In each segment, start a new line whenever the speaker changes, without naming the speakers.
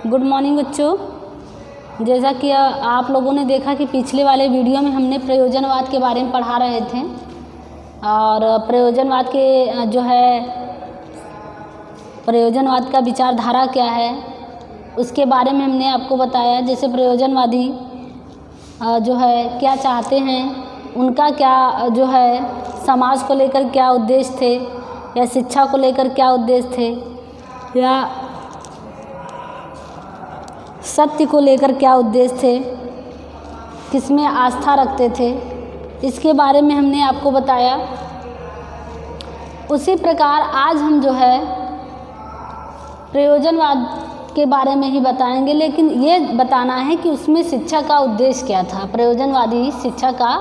Good morning बच्चों। जैसा कि आप लोगों ने देखा कि पिछले वाले वीडियो में हमने प्रयोजनवाद के बारे में पढ़ा रहे थे और प्रयोजनवाद के जो है प्रयोजनवाद का विचारधारा क्या है उसके बारे में हमने आपको बताया। जैसे प्रयोजनवादी जो है क्या चाहते हैं, उनका क्या जो है समाज को लेकर क्या उद्देश्य थे, या शिक्षा को लेकर क्या उद्देश्य थे, या सत्य को लेकर क्या उद्देश्य थे, किसमें आस्था रखते थे, इसके बारे में हमने आपको बताया। उसी प्रकार आज हम जो है प्रयोजनवाद के बारे में ही बताएंगे, लेकिन ये बताना है कि उसमें शिक्षा का उद्देश्य क्या था, प्रयोजनवादी शिक्षा का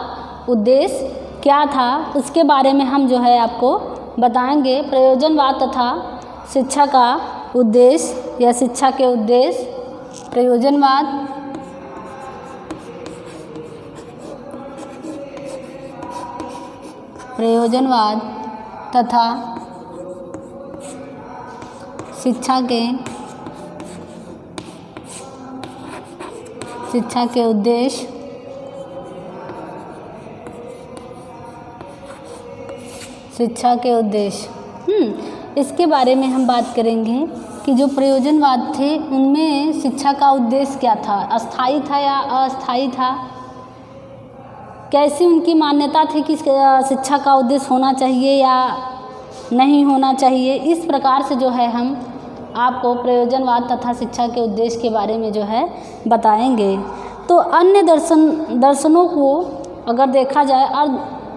उद्देश्य क्या था, उसके बारे में हम जो है आपको बताएंगे। प्रयोजनवाद तथा शिक्षा का उद्देश्य या शिक्षा के उद्देश्य। प्रयोजनवाद तथा शिक्षा के उद्देश्य। शिक्षा के उद्देश्य इसके बारे में हम बात करेंगे कि जो प्रयोजनवाद थे उनमें शिक्षा का उद्देश्य क्या था, अस्थायी था या अस्थायी था, कैसी उनकी मान्यता थी कि शिक्षा का उद्देश्य होना चाहिए या नहीं होना चाहिए। इस प्रकार से जो है हम आपको प्रयोजनवाद तथा शिक्षा के उद्देश्य के बारे में जो है बताएंगे। तो अन्य दर्शनों को अगर देखा जाए और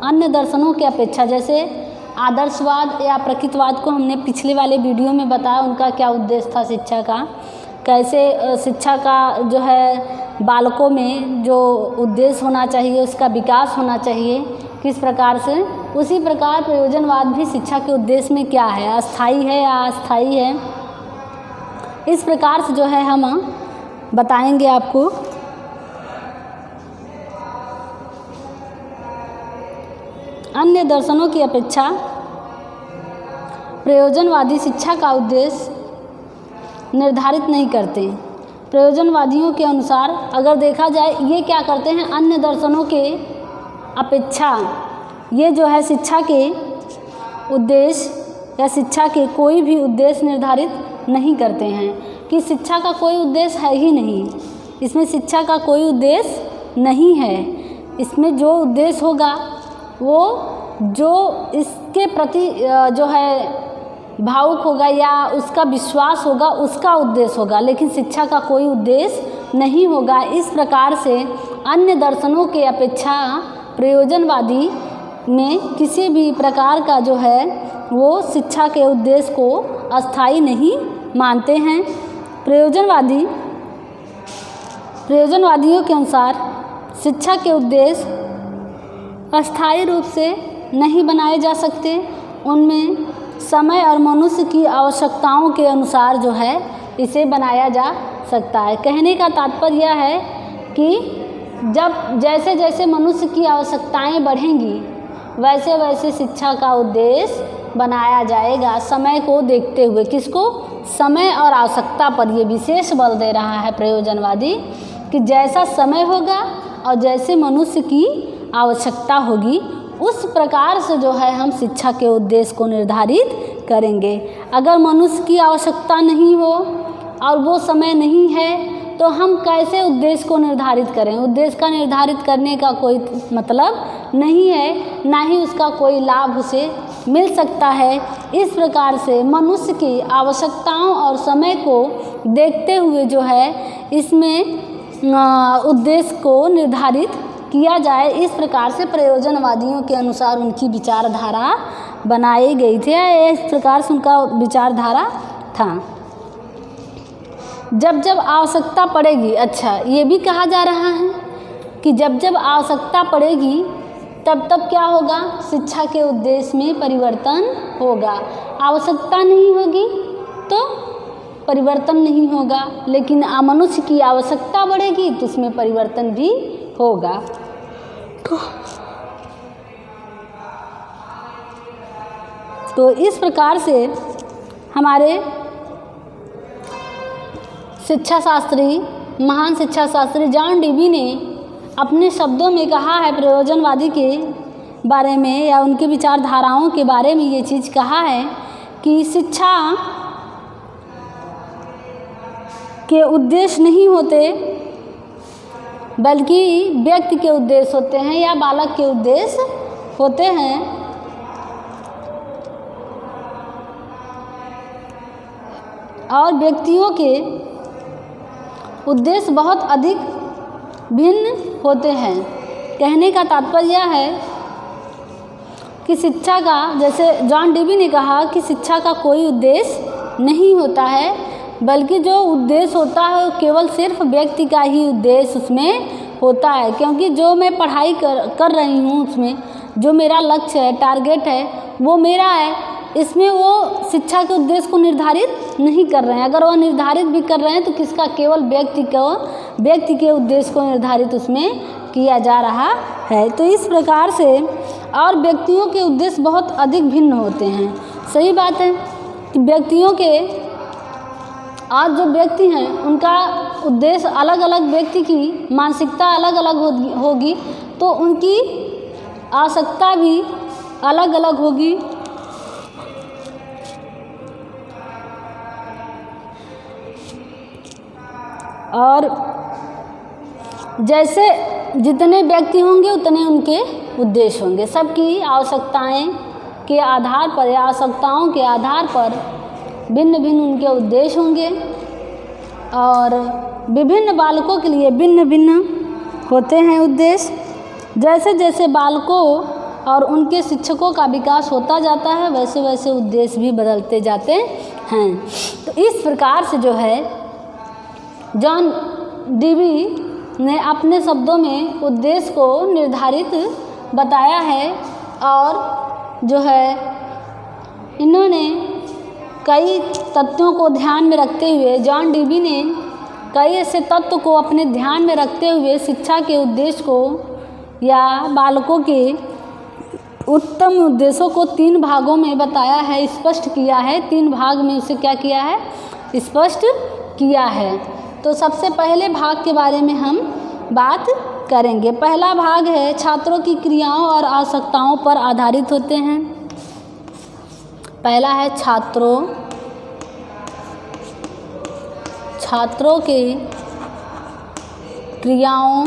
अन्य दर्शनों की अपेक्षा, जैसे आदर्शवाद या प्रकृतिवाद को हमने पिछले वाले वीडियो में बताया, उनका क्या उद्देश्य था शिक्षा का, कैसे शिक्षा का जो है बालकों में जो उद्देश्य होना चाहिए उसका विकास होना चाहिए, किस प्रकार से। उसी प्रकार प्रयोजनवाद भी शिक्षा के उद्देश्य में क्या है, अस्थायी है या अस्थायी है, इस प्रकार से जो है हम बताएंगे आपको। अन्य दर्शनों की अपेक्षा प्रयोजनवादी शिक्षा का उद्देश्य निर्धारित नहीं करते। प्रयोजनवादियों के अनुसार अगर देखा जाए, ये क्या करते हैं, अन्य दर्शनों के अपेक्षा ये जो है शिक्षा के उद्देश्य या शिक्षा के कोई भी उद्देश्य निर्धारित नहीं करते हैं, कि शिक्षा का कोई उद्देश्य है ही नहीं, इसमें शिक्षा का कोई उद्देश्य नहीं है। इसमें जो उद्देश्य होगा वो जो इसके प्रति जो है भावुक होगा या उसका विश्वास होगा, उसका उद्देश्य होगा, लेकिन शिक्षा का कोई उद्देश्य नहीं होगा। इस प्रकार से अन्य दर्शनों के अपेक्षा प्रयोजनवादी में किसी भी प्रकार का जो है वो शिक्षा के उद्देश्य को अस्थायी नहीं मानते हैं। प्रयोजनवादियों के अनुसार शिक्षा के उद्देश्य अस्थायी रूप से नहीं बनाए जा सकते, उनमें समय और मनुष्य की आवश्यकताओं के अनुसार जो है इसे बनाया जा सकता है। कहने का तात्पर्य यह है कि जब जैसे जैसे मनुष्य की आवश्यकताएं बढ़ेंगी वैसे वैसे शिक्षा का उद्देश्य बनाया जाएगा, समय को देखते हुए। किसको? समय और आवश्यकता पर ये विशेष बल दे रहा है प्रयोजनवादी, कि जैसा समय होगा और जैसे मनुष्य की आवश्यकता होगी उस प्रकार से जो है हम शिक्षा के उद्देश्य को निर्धारित करेंगे। अगर मनुष्य की आवश्यकता नहीं हो और वो समय नहीं है तो हम कैसे उद्देश्य को निर्धारित करें। उद्देश्य का निर्धारित करने का कोई मतलब नहीं है, ना ही उसका कोई लाभ उसे मिल सकता है। इस प्रकार से मनुष्य की आवश्यकताओं और समय को देखते हुए जो है इसमें उद्देश्य को निर्धारित किया जाए, इस प्रकार से प्रयोजनवादियों के अनुसार उनकी विचारधारा बनाई गई थी। इस प्रकार से उनका विचारधारा था। जब जब आवश्यकता पड़ेगी, अच्छा ये भी कहा जा रहा है कि जब जब आवश्यकता पड़ेगी तब तब क्या होगा, शिक्षा के उद्देश्य में परिवर्तन होगा। आवश्यकता नहीं होगी तो परिवर्तन नहीं होगा, लेकिन मनुष्य की आवश्यकता बढ़ेगी तो उसमें परिवर्तन भी होगा। तो इस प्रकार से हमारे शिक्षा शास्त्री, महान शिक्षा शास्त्री जॉन डीवी ने अपने शब्दों में कहा है प्रयोजनवादी के बारे में या उनकी विचारधाराओं के बारे में ये चीज़ कहा है कि शिक्षा के उद्देश्य नहीं होते बल्कि व्यक्ति के उद्देश्य होते हैं या बालक के उद्देश्य होते हैं। और व्यक्तियों के उद्देश्य बहुत अधिक भिन्न होते हैं। कहने का तात्पर्य है कि शिक्षा का, जैसे जॉन डीवी ने कहा कि शिक्षा का कोई उद्देश्य नहीं होता है बल्कि जो उद्देश्य होता है केवल सिर्फ व्यक्ति का ही उद्देश्य उसमें होता है, क्योंकि जो मैं पढ़ाई कर रही हूँ उसमें जो मेरा लक्ष्य है, टारगेट है, वो मेरा है। इसमें वो शिक्षा के उद्देश्य को निर्धारित नहीं कर रहे हैं। अगर वो निर्धारित भी कर रहे हैं तो किसका, केवल व्यक्ति के उद्देश्य को निर्धारित उसमें किया जा रहा है। तो इस प्रकार से और व्यक्तियों के उद्देश्य बहुत अधिक भिन्न होते हैं। सही बात है कि व्यक्तियों के, आज जो व्यक्ति हैं उनका उद्देश्य अलग अलग, व्यक्ति की मानसिकता अलग अलग होगी तो उनकी आवश्यकता भी अलग अलग होगी। और जैसे जितने व्यक्ति होंगे उतने उनके उद्देश्य होंगे। सबकी आवश्यकताएं के आधार पर या आवश्यकताओं के आधार पर भिन्न भिन्न उनके उद्देश्य होंगे और विभिन्न बालकों के लिए भिन्न भिन्न होते हैं उद्देश्य। जैसे जैसे बालकों और उनके शिक्षकों का विकास होता जाता है वैसे वैसे उद्देश्य भी बदलते जाते हैं। तो इस प्रकार से जो है जॉन डीवी ने अपने शब्दों में उद्देश्य को निर्धारित बताया है और जो है इन्होंने कई तथ्यों को ध्यान में रखते हुए, जॉन डीवी ने कई ऐसे तत्व को अपने ध्यान में रखते हुए शिक्षा के उद्देश्य को या बालकों के उत्तम उद्देश्यों को 3 भागों में बताया है, स्पष्ट किया है। 3 भाग में उसे क्या किया है, स्पष्ट किया है। तो सबसे पहले भाग के बारे में हम बात करेंगे। पहला भाग है छात्रों की क्रियाओं और आवश्यकताओं पर आधारित होते हैं। पहला है छात्रों के क्रियाओं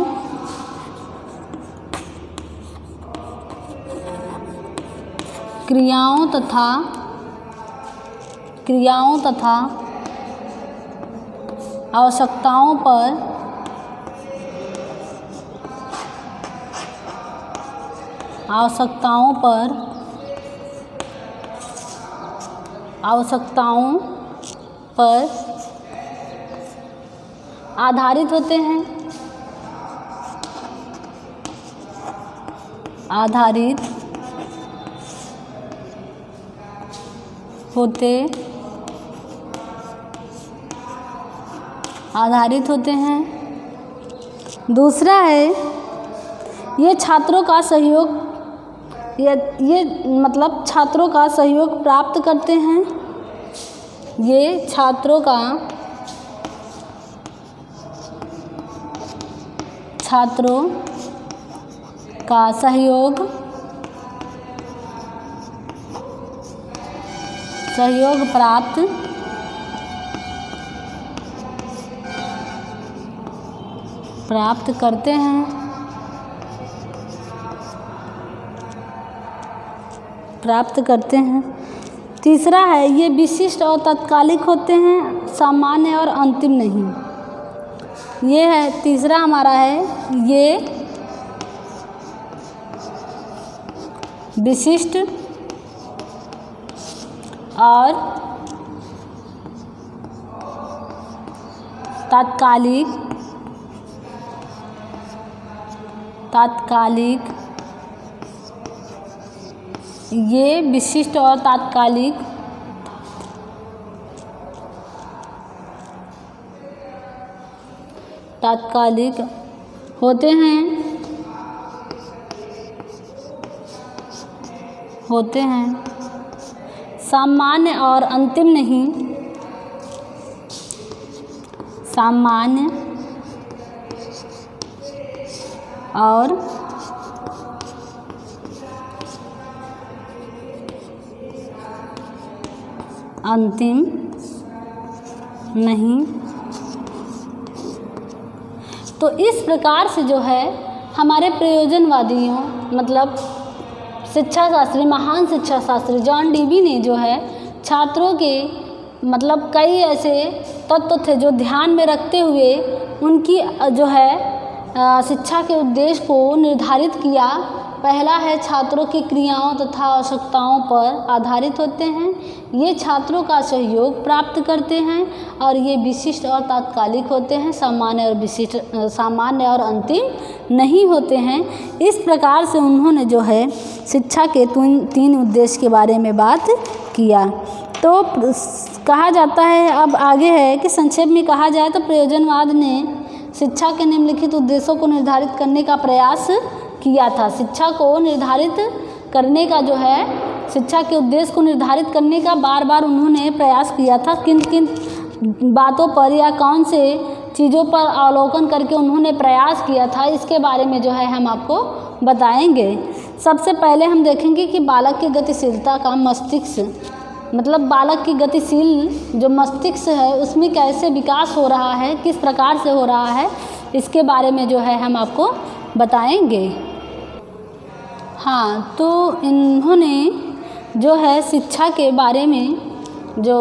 तथा आवश्यकताओं पर आधारित होते हैं। आधारित होते हैं। दूसरा है ये छात्रों का सहयोग, ये मतलब छात्रों का सहयोग प्राप्त करते हैं। ये छात्रों का सहयोग प्राप्त करते हैं। तीसरा है ये विशिष्ट और तात्कालिक होते हैं, सामान्य और अंतिम नहीं। ये है तीसरा हमारा है, ये विशिष्ट और तात्कालिक ये विशिष्ट और तात्कालिक होते हैं, सामान्य और अंतिम नहीं। सामान्य और अंतिम नहीं। तो इस प्रकार से जो है हमारे प्रयोजनवादियों मतलब शिक्षा शास्त्री, महान शिक्षा शास्त्री जॉन डीवी ने जो है छात्रों के मतलब कई ऐसे तत्व थे जो ध्यान में रखते हुए उनकी जो है शिक्षा के उद्देश्य को निर्धारित किया। पहला है छात्रों की क्रियाओं तथा आवश्यकताओं पर आधारित होते हैं, ये छात्रों का सहयोग प्राप्त करते हैं और ये विशिष्ट और तात्कालिक होते हैं, सामान्य और अंतिम नहीं होते हैं। इस प्रकार से उन्होंने जो है शिक्षा के तीन उद्देश्य के बारे में बात किया। तो कहा जाता है, अब आगे है कि संक्षेप में कहा जाए तो प्रयोजनवाद ने शिक्षा के निम्नलिखित उद्देश्यों को निर्धारित करने का प्रयास किया था। शिक्षा को निर्धारित करने का जो है शिक्षा के उद्देश्य को निर्धारित करने का बार बार उन्होंने प्रयास किया था। किन किन बातों पर या कौन से चीज़ों पर अवलोकन करके उन्होंने प्रयास किया था, इसके बारे में जो है हम आपको बताएंगे। सबसे पहले हम देखेंगे कि बालक की गतिशीलता का मस्तिष्क मतलब बालक की गतिशील जो मस्तिष्क है उसमें कैसे विकास हो रहा है, किस प्रकार से हो रहा है, इसके बारे में जो है हम आपको बताएंगे। हाँ, तो इन्होंने जो है शिक्षा के बारे में जो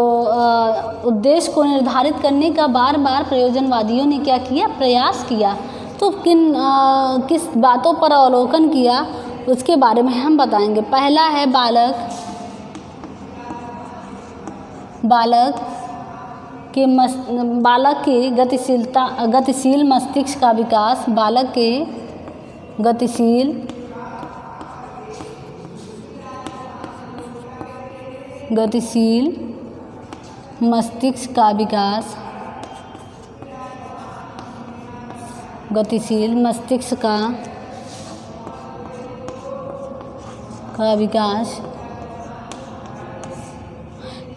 उद्देश्य को निर्धारित करने का बार बार प्रयोजनवादियों ने क्या किया, प्रयास किया। तो किस बातों पर अवलोकन किया उसके बारे में हम बताएंगे। पहला है बालक के गतिशील मस्तिष्क का विकास। बालक के गतिशील मस्तिष्क का विकास। गतिशील मस्तिष्क का विकास,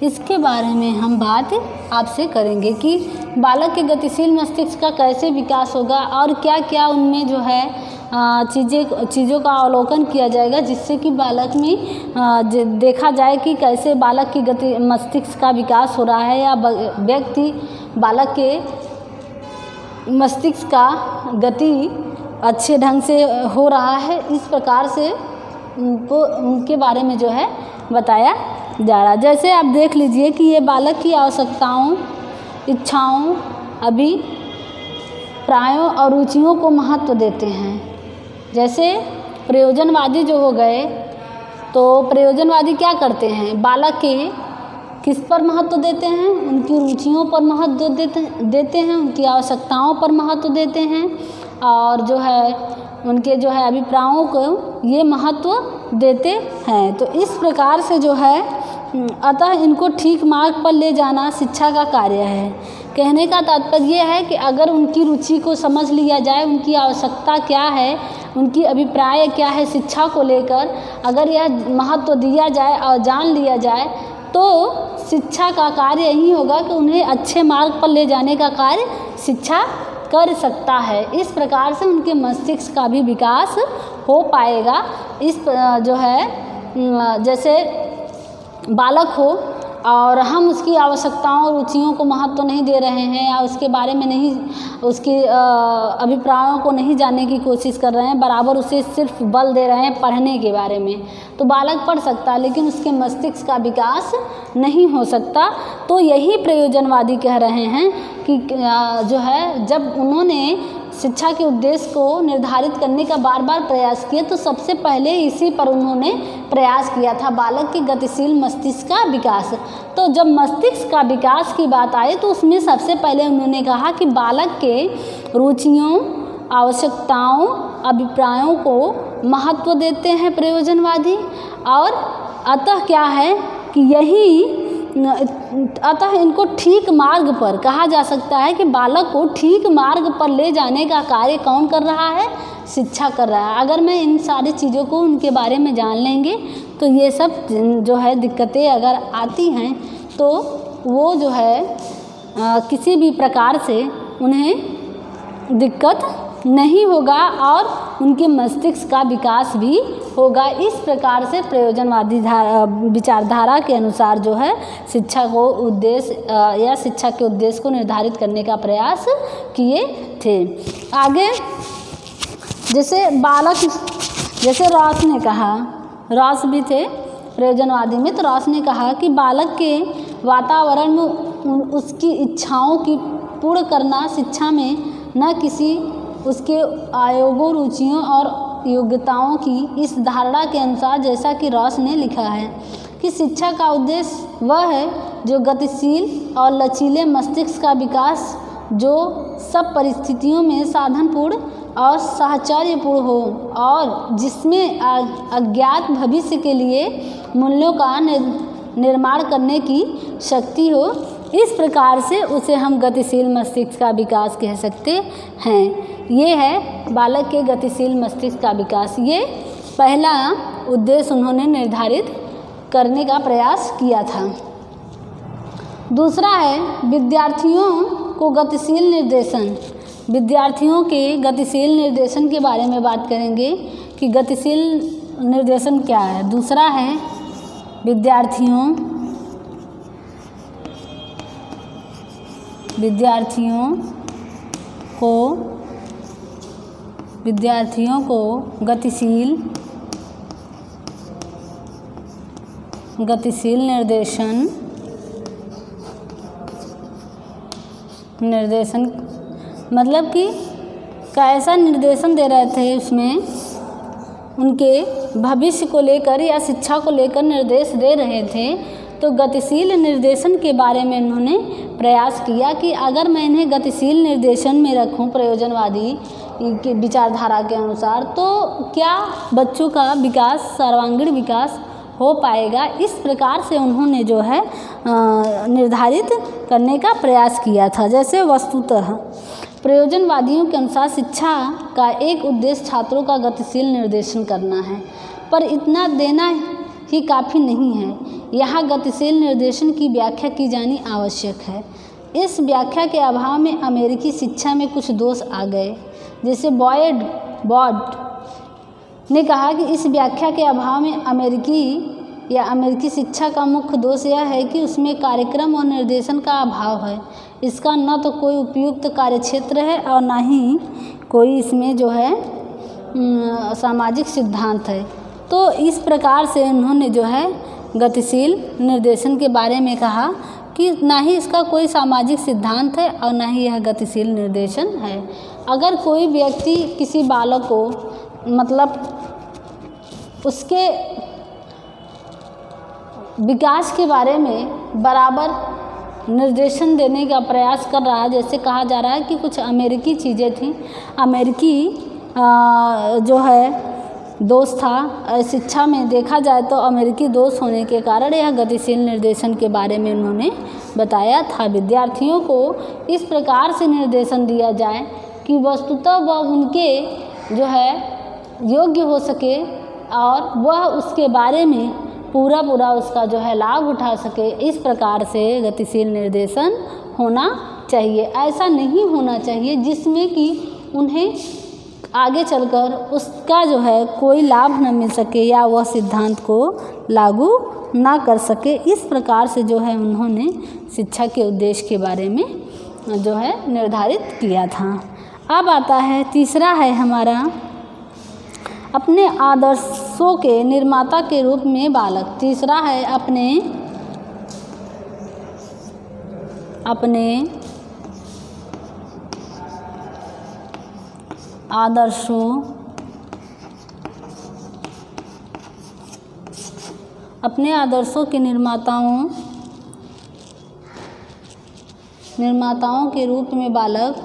इसके बारे में हम बात आपसे करेंगे कि बालक के गतिशील मस्तिष्क का कैसे विकास होगा और क्या क्या उनमें जो है चीज़ों का अवलोकन किया जाएगा जिससे कि बालक में देखा जाए कि कैसे बालक की मस्तिष्क का विकास हो रहा है या बालक के मस्तिष्क का गति अच्छे ढंग से हो रहा है। इस प्रकार से उनके बारे में जो है बताया जा रहा। जैसे आप देख लीजिए कि ये बालक की आवश्यकताओं, इच्छाओं, अभिप्रायों और रुचियों को महत्व देते हैं। जैसे प्रयोजनवादी जो हो गए, तो प्रयोजनवादी क्या करते हैं, बालक के किस पर महत्व देते हैं, उनकी रुचियों पर महत्व देते हैं, उनकी आवश्यकताओं पर महत्व देते हैं और जो है उनके जो है अभिप्रायों को ये महत्व देते हैं। तो इस प्रकार से जो है अतः इनको ठीक मार्ग पर ले जाना शिक्षा का कार्य है। कहने का तात्पर्य ये है कि अगर उनकी रुचि को समझ लिया जाए, उनकी आवश्यकता क्या है, उनकी अभिप्राय क्या है शिक्षा को लेकर, अगर यह महत्व दिया जाए और जान लिया जाए तो शिक्षा का कार्य यही होगा कि उन्हें अच्छे मार्ग पर ले जाने का कार्य शिक्षा कर सकता है। इस प्रकार से उनके मस्तिष्क का भी विकास हो पाएगा। इस जो है जैसे बालक हो और हम उसकी आवश्यकताओं और रुचियों को महत्व नहीं दे रहे हैं या उसके बारे में नहीं, उसके अभिप्रायों को नहीं जानने की कोशिश कर रहे हैं, बराबर उसे सिर्फ बल दे रहे हैं पढ़ने के बारे में, तो बालक पढ़ सकता है लेकिन उसके मस्तिष्क का विकास नहीं हो सकता। तो यही प्रयोजनवादी कह रहे हैं कि जो है जब उन्होंने शिक्षा के उद्देश्य को निर्धारित करने का बार बार प्रयास किया तो सबसे पहले इसी पर उन्होंने प्रयास किया था, बालक के गतिशील मस्तिष्क का विकास। तो जब मस्तिष्क का विकास की बात आई तो उसमें सबसे पहले उन्होंने कहा कि बालक के रुचियों, आवश्यकताओं, अभिप्रायों को महत्व देते हैं प्रयोजनवादी। और अतः क्या है कि अतः इनको ठीक मार्ग पर कहा जा सकता है कि बालक को ठीक मार्ग पर ले जाने का कार्य कौन कर रहा है, शिक्षा कर रहा है। अगर मैं इन सारी चीज़ों को उनके बारे में जान लेंगे तो ये सब जो है दिक्कतें अगर आती हैं तो वो जो है किसी भी प्रकार से उन्हें दिक्कत नहीं होगा और उनके मस्तिष्क का विकास भी होगा। इस प्रकार से प्रयोजनवादी विचारधारा के अनुसार जो है शिक्षा को उद्देश्य या शिक्षा के उद्देश्य को निर्धारित करने का प्रयास किए थे। आगे जैसे रॉस ने कहा, रॉस भी थे प्रयोजनवादी में, तो रॉस ने कहा कि बालक के वातावरण में उसकी इच्छाओं की पूर्ण करना शिक्षा में न किसी उसके आयोगों, रुचियों और योग्यताओं की इस धारणा के अनुसार, जैसा कि रॉस ने लिखा है कि शिक्षा का उद्देश्य वह है जो गतिशील और लचीले मस्तिष्क का विकास, जो सब परिस्थितियों में साधनपूर्ण और साहचर्यपूर्ण हो और जिसमें अज्ञात भविष्य के लिए मूल्यों का निर्माण करने की शक्ति हो। इस प्रकार से उसे हम गतिशील मस्तिष्क का विकास कह सकते हैं। ये है बालक के गतिशील मस्तिष्क का विकास। ये पहला उद्देश्य उन्होंने निर्धारित करने का प्रयास किया था। दूसरा है विद्यार्थियों को गतिशील निर्देशन। विद्यार्थियों के गतिशील निर्देशन के बारे में बात करेंगे कि गतिशील निर्देशन क्या है। दूसरा है विद्यार्थियों को गतिशील निर्देशन मतलब कि कैसा निर्देशन दे रहे थे, उसमें उनके भविष्य को लेकर या शिक्षा को लेकर निर्देश दे रहे थे। तो गतिशील निर्देशन के बारे में उन्होंने प्रयास किया कि अगर मैं इन्हें गतिशील निर्देशन में रखूं प्रयोजनवादी की विचारधारा के अनुसार, तो क्या बच्चों का विकास, सर्वांगीण विकास हो पाएगा। इस प्रकार से उन्होंने जो है निर्धारित करने का प्रयास किया था। जैसे वस्तुतः प्रयोजनवादियों के अनुसार शिक्षा का एक उद्देश्य छात्रों का गतिशील निर्देशन करना है, पर इतना देना ही काफ़ी नहीं है। यहाँ गतिशील निर्देशन की व्याख्या की जानी आवश्यक है। इस व्याख्या के अभाव में अमेरिकी शिक्षा में कुछ दोष आ गए। जैसे बॉड ने कहा कि इस व्याख्या के अभाव में अमेरिकी शिक्षा का मुख्य दोष यह है कि उसमें कार्यक्रम और निर्देशन का अभाव है। इसका न तो कोई उपयुक्त कार्यक्षेत्र है और न ही कोई इसमें जो है सामाजिक सिद्धांत है। तो इस प्रकार से उन्होंने जो है गतिशील निर्देशन के बारे में कहा कि ना ही इसका कोई सामाजिक सिद्धांत है और ना ही यह गतिशील निर्देशन है। अगर कोई व्यक्ति किसी बालक को मतलब उसके विकास के बारे में बराबर निर्देशन देने का प्रयास कर रहा है, जैसे कहा जा रहा है कि कुछ अमेरिकी चीज़ें थी, अमेरिकी जो है दोष था शिक्षा में, देखा जाए तो अमेरिकी दोष होने के कारण यह गतिशील निर्देशन के बारे में उन्होंने बताया था। विद्यार्थियों को इस प्रकार से निर्देशन दिया जाए कि वस्तुतः वह उनके जो है योग्य हो सके और वह उसके बारे में पूरा उसका जो है लाभ उठा सके। इस प्रकार से गतिशील निर्देशन होना चाहिए। ऐसा नहीं होना चाहिए जिसमें कि उन्हें आगे चलकर उसका जो है कोई लाभ न मिल सके या वह सिद्धांत को लागू ना कर सके। इस प्रकार से जो है उन्होंने शिक्षा के उद्देश्य के बारे में जो है निर्धारित किया था। अब आता है तीसरा है हमारा अपने आदर्शों के निर्माता के रूप में बालक। तीसरा है अपने आदर्शों के निर्माताओं के रूप में बालक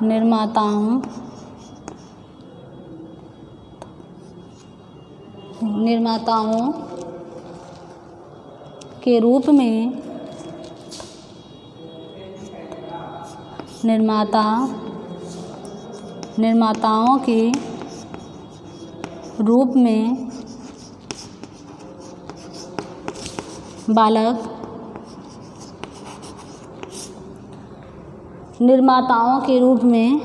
निर्माताओं के रूप में निर्माताओं के रूप में बालक निर्माताओं के रूप में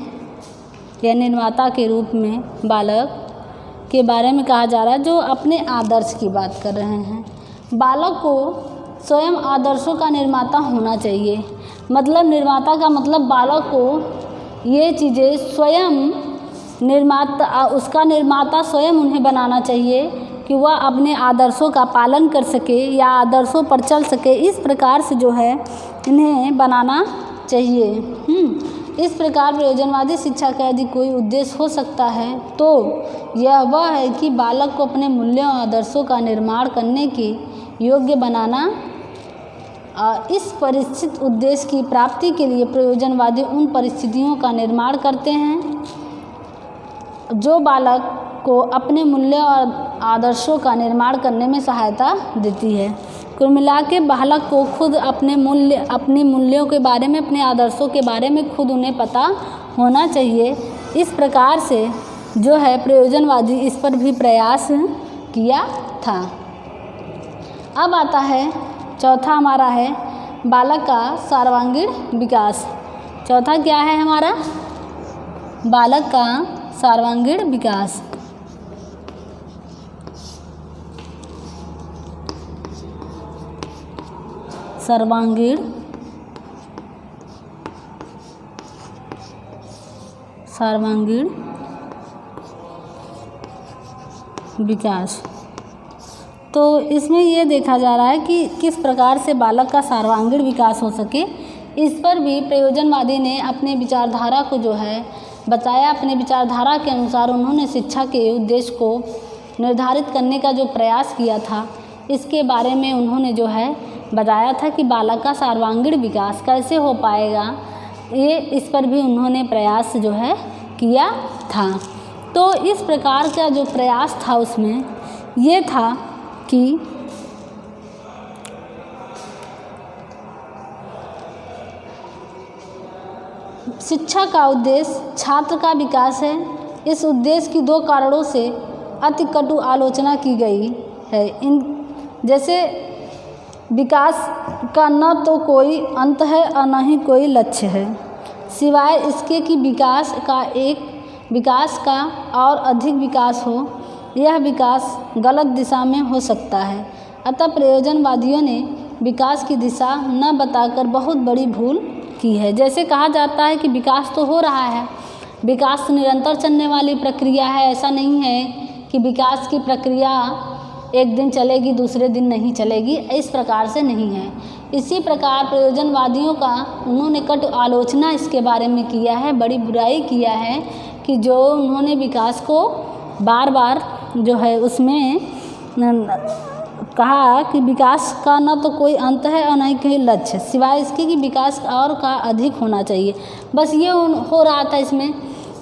या निर्माता के रूप में बालक के बारे में कहा जा रहा है, जो अपने आदर्श की बात कर रहे हैं। बालक को स्वयं आदर्शों का निर्माता होना चाहिए। मतलब निर्माता का मतलब बालक को ये चीज़ें स्वयं उसका निर्माता स्वयं उन्हें बनाना चाहिए कि वह अपने आदर्शों का पालन कर सके या आदर्शों पर चल सके। इस प्रकार से जो है इन्हें बनाना चाहिए। इस प्रकार प्रयोजनवादी शिक्षा का यदि कोई उद्देश्य हो सकता है तो यह वह है कि बालक को अपने मूल्यों और आदर्शों का निर्माण करने के योग्य बनाना। इस परिचित उद्देश्य की प्राप्ति के लिए प्रयोजनवादी उन परिस्थितियों का निर्माण करते हैं जो बालक को अपने मूल्यों और आदर्शों का निर्माण करने में सहायता देती है। कुल मिला के बालक को खुद अपने मूल्यों के बारे में, अपने आदर्शों के बारे में खुद उन्हें पता होना चाहिए। इस प्रकार से जो है प्रयोजनवादी इस पर भी प्रयास किया था। अब आता है चौथा हमारा है बालक का सर्वांगीण विकास। चौथा क्या है हमारा? बालक का सर्वांगीण विकास। सर्वांगीण विकास। तो इसमें ये देखा जा रहा है कि किस प्रकार से बालक का सर्वांगीण विकास हो सके। इस पर भी प्रयोजनवादी ने अपने विचारधारा को जो है बताया। अपने विचारधारा के अनुसार उन्होंने शिक्षा के उद्देश्य को निर्धारित करने का जो प्रयास किया था, इसके बारे में उन्होंने जो है बताया था कि बालक का सर्वांगीण विकास कैसे हो पाएगा। ये इस पर भी उन्होंने प्रयास जो है किया था। तो इस प्रकार का जो प्रयास था उसमें ये था कि शिक्षा का उद्देश्य छात्र का विकास है। इस उद्देश्य की दो कारणों से अति कटु आलोचना की गई है। जैसे विकास का न तो कोई अंत है और न ही कोई लक्ष्य है, सिवाय इसके कि विकास का और अधिक विकास हो। यह विकास गलत दिशा में हो सकता है। अतः प्रयोजनवादियों ने विकास की दिशा न बताकर बहुत बड़ी भूल की है। जैसे कहा जाता है कि विकास तो हो रहा है, विकास निरंतर चलने वाली प्रक्रिया है। ऐसा नहीं है कि विकास की प्रक्रिया एक दिन चलेगी दूसरे दिन नहीं चलेगी, इस प्रकार से नहीं है। इसी प्रकार प्रयोजनवादियों का उन्होंने कट आलोचना इसके बारे में किया है, बड़ी बुराई किया है कि जो उन्होंने विकास को बार बार जो है उसमें कहा कि विकास का न तो कोई अंत है और न ही कोई लक्ष्य, सिवाय इसके कि विकास और का अधिक होना चाहिए। बस ये हो रहा था इसमें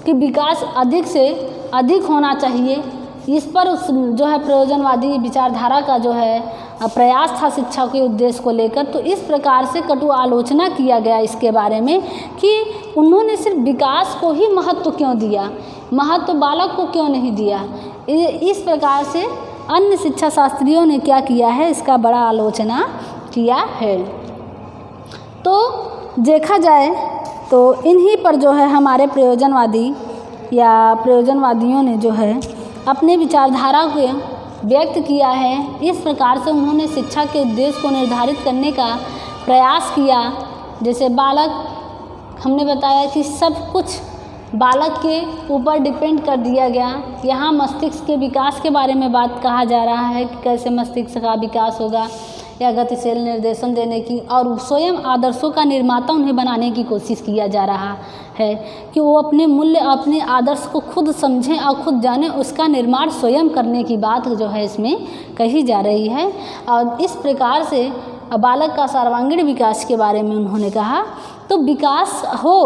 कि विकास अधिक से अधिक होना चाहिए। इस पर उस जो है प्रयोजनवादी विचारधारा का जो है प्रयास था शिक्षा के उद्देश्य को लेकर। तो इस प्रकार से कटु आलोचना किया गया इसके बारे में कि उन्होंने सिर्फ विकास को ही महत्व क्यों दिया, महत्व बालक को क्यों नहीं दिया। इस प्रकार से अन्य शिक्षा शास्त्रियों ने क्या किया है, इसका बड़ा आलोचना किया है। तो देखा जाए तो इन्हीं पर जो है हमारे प्रयोजनवादियों ने जो है अपने विचारधारा को व्यक्त किया है। इस प्रकार से उन्होंने शिक्षा के उद्देश्य को निर्धारित करने का प्रयास किया। जैसे बालक, हमने बताया कि सब कुछ बालक के ऊपर डिपेंड कर दिया गया। यहाँ मस्तिष्क के विकास के बारे में बात कहा जा रहा है कि कैसे मस्तिष्क का विकास होगा या गतिशील निर्देशन देने की, और स्वयं आदर्शों का निर्माता उन्हें बनाने की कोशिश किया जा रहा है कि वो अपने मूल्य, अपने आदर्श को खुद समझें और खुद जानें, उसका निर्माण स्वयं करने की बात जो है इसमें कही जा रही है। और इस प्रकार से बालक का सर्वांगीण विकास के बारे में उन्होंने कहा। तो विकास हो,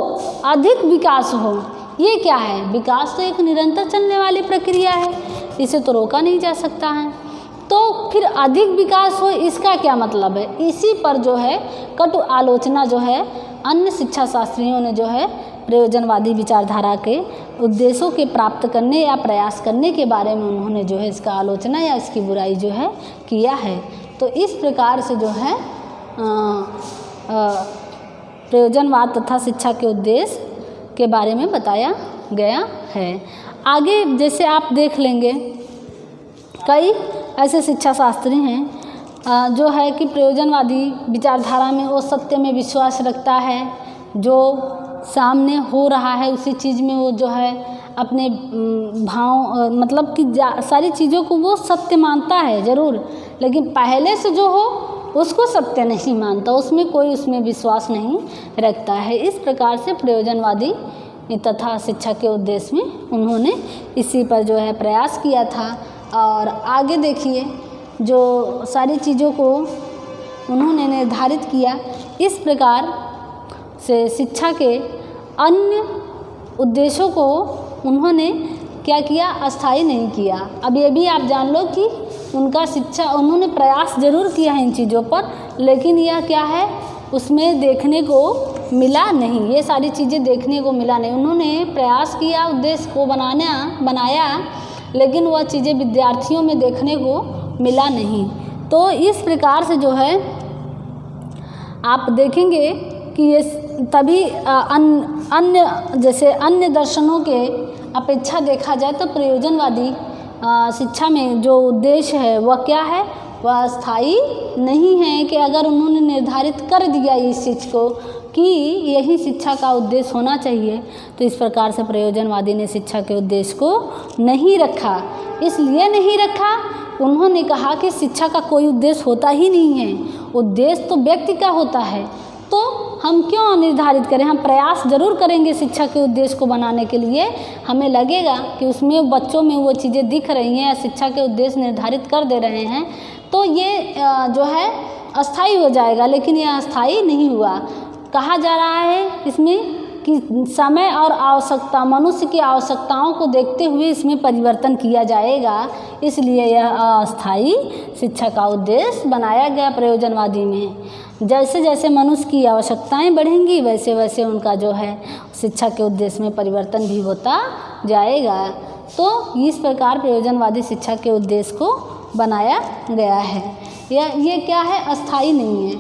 अधिक विकास हो, ये क्या है? विकास तो एक निरंतर चलने वाली प्रक्रिया है, इसे तो रोका नहीं जा सकता है। तो फिर अधिक विकास हो, इसका क्या मतलब है? इसी पर जो है कटु आलोचना जो है अन्य शिक्षा शास्त्रियों ने जो है प्रयोजनवादी विचारधारा के उद्देश्यों के प्राप्त करने या प्रयास करने के बारे में उन्होंने जो है इसका आलोचना या इसकी बुराई जो है किया है। तो इस प्रकार से जो है प्रयोजनवाद तथा शिक्षा के उद्देश्य के बारे में बताया गया है। आगे जैसे आप देख लेंगे कई ऐसे शिक्षा शास्त्री हैं जो है कि प्रयोजनवादी विचारधारा में वो सत्य में विश्वास रखता है, जो सामने हो रहा है उसी चीज़ में वो जो है अपने भाव मतलब कि सारी चीज़ों को वो सत्य मानता है ज़रूर, लेकिन पहले से जो हो उसको सत्य नहीं मानता, उसमें कोई उसमें विश्वास नहीं रखता है। इस प्रकार से प्रयोजनवादी तथा शिक्षा के उद्देश्य में उन्होंने इसी पर जो है प्रयास किया था। और आगे देखिए जो सारी चीज़ों को उन्होंने निर्धारित किया, इस प्रकार से शिक्षा के अन्य उद्देश्यों को उन्होंने क्या किया, अस्थायी नहीं किया। अब ये भी आप जान लो कि उनका शिक्षा उन्होंने प्रयास ज़रूर किया है इन चीज़ों पर, लेकिन यह क्या है उसमें देखने को मिला नहीं, ये सारी चीज़ें देखने को मिला नहीं। उन्होंने प्रयास किया उद्देश्य को बनाया, लेकिन वह चीज़ें विद्यार्थियों में देखने को मिला नहीं। तो इस प्रकार से जो है आप देखेंगे कि ये तभी अन्य दर्शनों के अपेक्षा देखा जाए तो प्रयोजनवादी शिक्षा में जो उद्देश्य है वह क्या है, वह अस्थायी नहीं है कि अगर उन्होंने निर्धारित कर दिया इस चीज़ को कि यही शिक्षा का उद्देश्य होना चाहिए, तो इस प्रकार से प्रयोजनवादी ने शिक्षा के उद्देश्य को नहीं रखा। इसलिए नहीं रखा, उन्होंने कहा कि शिक्षा का कोई उद्देश्य होता ही नहीं है, उद्देश्य तो व्यक्ति का होता है, तो हम क्यों निर्धारित करें, हम प्रयास ज़रूर करेंगे शिक्षा के उद्देश्य को बनाने के लिए, हमें लगेगा कि उसमें बच्चों में वो चीज़ें दिख रही हैं या शिक्षा के उद्देश्य निर्धारित कर दे रहे हैं, तो ये जो है अस्थायी हो जाएगा। लेकिन यह अस्थायी नहीं हुआ। कहा जा रहा है इसमें कि समय और आवश्यकता, मनुष्य की आवश्यकताओं को देखते हुए इसमें परिवर्तन किया जाएगा, इसलिए यह अस्थायी शिक्षा का उद्देश्य बनाया गया प्रयोजनवादी में। जैसे जैसे मनुष्य की आवश्यकताएं बढ़ेंगी वैसे वैसे उनका जो है शिक्षा के उद्देश्य में परिवर्तन भी होता जाएगा। तो इस प्रकार प्रयोजनवादी शिक्षा के उद्देश्य को बनाया गया है। ये क्या है, अस्थायी नहीं है,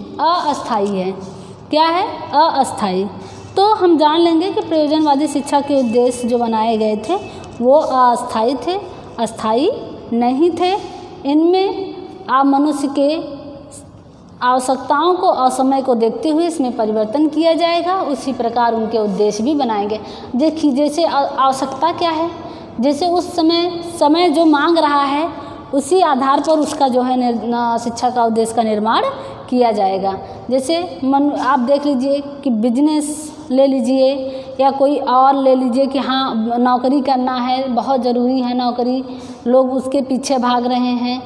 अस्थायी है। क्या है, अस्थायी। तो हम जान लेंगे कि प्रयोजनवादी शिक्षा के उद्देश्य जो बनाए गए थे वो अस्थायी थे, अस्थायी नहीं थे। इनमें आप मनुष्य के आवश्यकताओं को और समय को देखते हुए इसमें परिवर्तन किया जाएगा, उसी प्रकार उनके उद्देश्य भी बनाएंगे। देखिए जैसे आवश्यकता क्या है, जैसे उस समय जो मांग रहा है उसी आधार पर उसका जो है शिक्षा का उद्देश्य का निर्माण किया जाएगा। जैसे आप देख लीजिए कि बिजनेस ले लीजिए या कोई और ले लीजिए कि हाँ नौकरी करना है, बहुत ज़रूरी है नौकरी, लोग उसके पीछे भाग रहे हैं,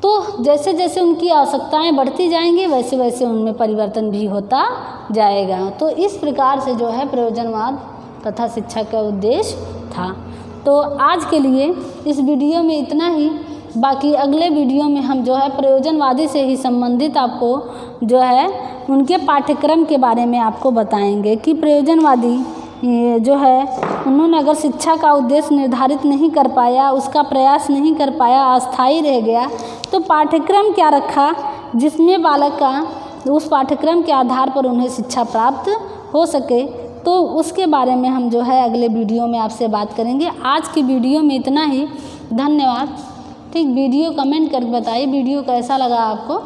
तो जैसे जैसे उनकी आवश्यकताएं बढ़ती जाएंगी वैसे वैसे उनमें परिवर्तन भी होता जाएगा। तो इस प्रकार से जो है प्रयोजनवाद तथा शिक्षा का उद्देश्य था। तो आज के लिए इस वीडियो में इतना ही। बाकी अगले वीडियो में हम जो है प्रयोजनवादी से ही संबंधित आपको जो है उनके पाठ्यक्रम के बारे में आपको बताएंगे कि प्रयोजनवादी जो है उन्होंने अगर शिक्षा का उद्देश्य निर्धारित नहीं कर पाया, उसका प्रयास नहीं कर पाया, अस्थायी रह गया, तो पाठ्यक्रम क्या रखा जिसमें बालक का उस पाठ्यक्रम के आधार पर उन्हें शिक्षा प्राप्त हो सके। तो उसके बारे में हम जो है अगले वीडियो में आपसे बात करेंगे। आज की वीडियो में इतना ही। धन्यवाद। ठीक, वीडियो कमेंट करके बताइए वीडियो कैसा लगा आपको।